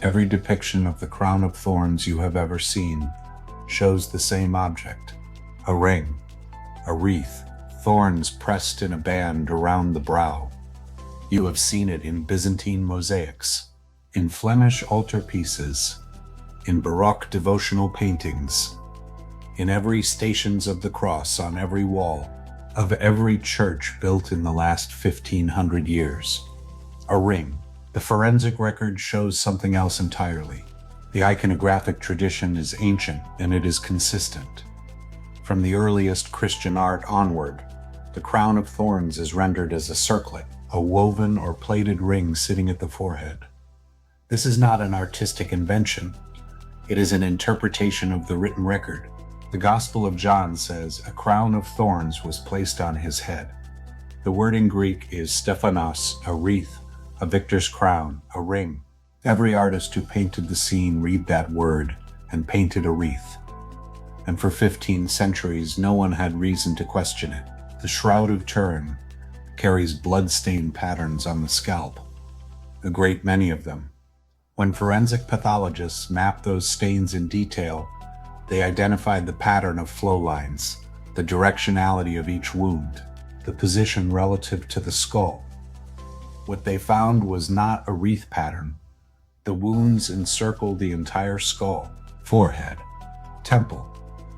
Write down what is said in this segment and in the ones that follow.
Every depiction of the crown of thorns you have ever seen shows the same object: a ring, a wreath, thorns pressed in a band around the brow. You have seen it in Byzantine mosaics, in Flemish altarpieces, in Baroque devotional paintings, in every Stations of the Cross on every wall of every church built in the last 1500 years. A ring. The forensic record shows something else entirely. The iconographic tradition is ancient and it is consistent. From the earliest Christian art onward, the crown of thorns is rendered as a circlet, a woven or plated ring sitting at the forehead. This is not an artistic invention. It is an interpretation of the written record. The Gospel of John says a crown of thorns was placed on his head. The word in Greek is stephanos, a wreath, a victor's crown, a ring. Every artist who painted the scene read that word and painted a wreath. And for 15 centuries, no one had reason to question it. The Shroud of Turin carries bloodstain patterns on the scalp, a great many of them. When forensic pathologists mapped those stains in detail, they identified the pattern of flow lines, the directionality of each wound, the position relative to the skull. What they found was not a wreath pattern. The wounds encircled the entire skull, forehead, temple,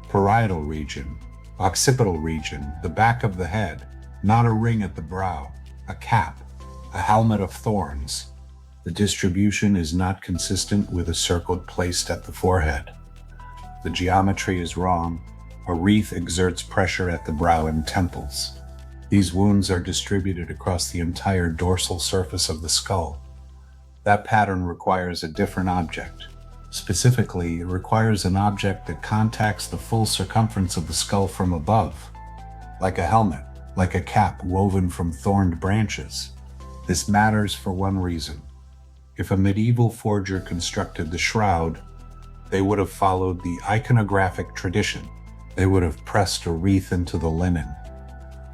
parietal region, occipital region, the back of the head, not a ring at the brow, a cap, a helmet of thorns. The distribution is not consistent with a circlet placed at the forehead. The geometry is wrong. A wreath exerts pressure at the brow and temples. These wounds are distributed across the entire dorsal surface of the skull. That pattern requires a different object. Specifically, it requires an object that contacts the full circumference of the skull from above, like a helmet, like a cap woven from thorned branches. This matters for one reason. If a medieval forger constructed the shroud, they would have followed the iconographic tradition. They would have pressed a wreath into the linen,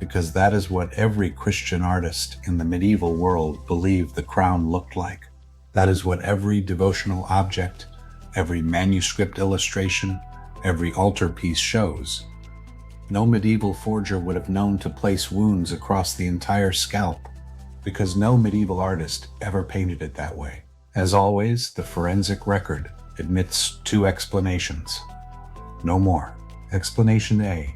because that is what every Christian artist in the medieval world believed the crown looked like. That is what every devotional object, every manuscript illustration, every altarpiece shows. No medieval forger would have known to place wounds across the entire scalp, because no medieval artist ever painted it that way. As always, the forensic record admits two explanations. No more. Explanation A: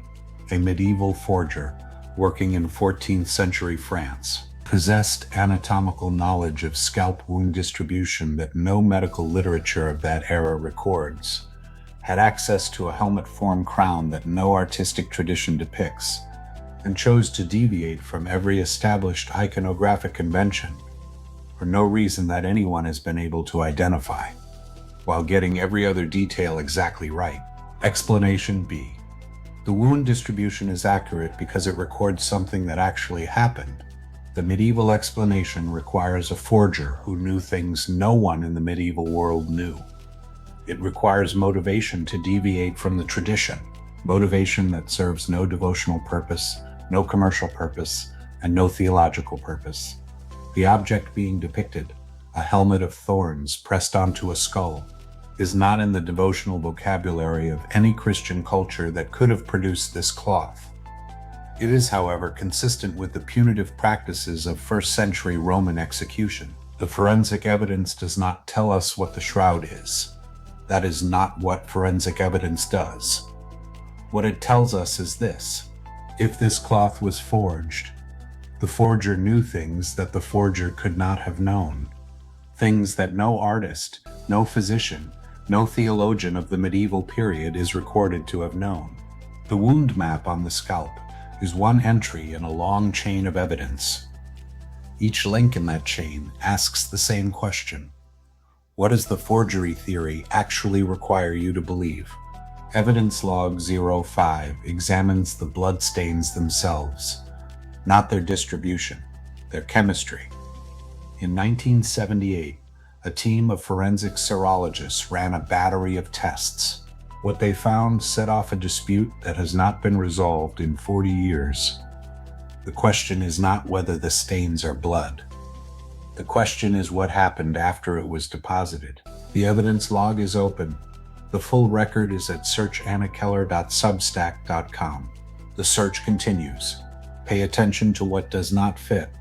a medieval forger working in 14th century France possessed anatomical knowledge of scalp wound distribution that no medical literature of that era records, had access to a helmet-form crown that no artistic tradition depicts, and chose to deviate from every established iconographic convention for no reason that anyone has been able to identify, while getting every other detail exactly right. Explanation B: the wound distribution is accurate because it records something that actually happened. The medieval explanation requires a forger who knew things no one in the medieval world knew. It requires motivation to deviate from the tradition, motivation that serves no devotional purpose, no commercial purpose, and no theological purpose. The object being depicted, a helmet of thorns pressed onto a skull, is not in the devotional vocabulary of any Christian culture that could have produced this cloth. It is, however, consistent with the punitive practices of first-century Roman execution. The forensic evidence does not tell us what the shroud is. That is not what forensic evidence does. What it tells us is this: if this cloth was forged, the forger knew things that the forger could not have known, things that no artist, no physician, no theologian of the medieval period is recorded to have known. The wound map on the scalp is one entry in a long chain of evidence. Each link in that chain asks the same question: what does the forgery theory actually require you to believe? Evidence log 05 examines the bloodstains themselves, not their distribution, their chemistry. In 1978, a team of forensic serologists ran a battery of tests. What they found set off a dispute that has not been resolved in 40 years. The question is not whether the stains are blood. The question is what happened after it was deposited. The evidence log is open. The full record is at searchannakeller.substack.com. The search continues. Pay attention to what does not fit.